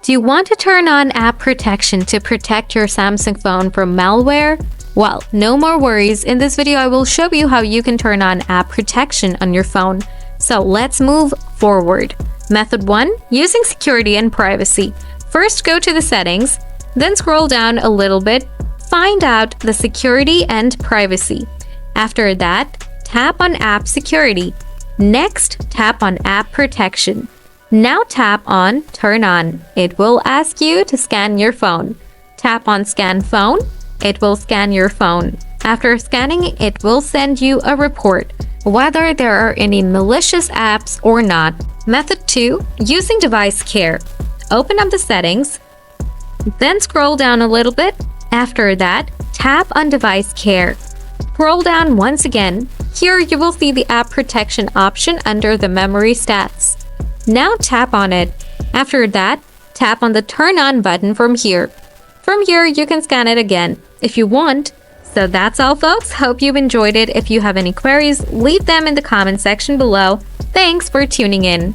Do you want to turn on app protection to protect your Samsung phone from malware? Well, no more worries. In this video, I will show you how you can turn on app protection on your phone. So let's move forward. Method 1. Using security and privacy. First, go to the settings, then scroll down a little bit. Find out the security and privacy. After that, tap on app security. Next, tap on app protection. Now tap on turn on. It will ask you to scan your phone. Tap on scan phone. It will scan your phone. After scanning, it will send you a report, whether there are any malicious apps or not. Method 2. Using device care. Open up the settings, then scroll down a little bit. After that, tap on device care. Scroll down once again. Here you will see the app protection option under the memory stats. Now tap on it. After that, tap on the turn on button from here. From here, you can scan it again if you want. So that's all, folks. Hope you've enjoyed it. If you have any queries, leave them in the comment section below. Thanks for tuning in.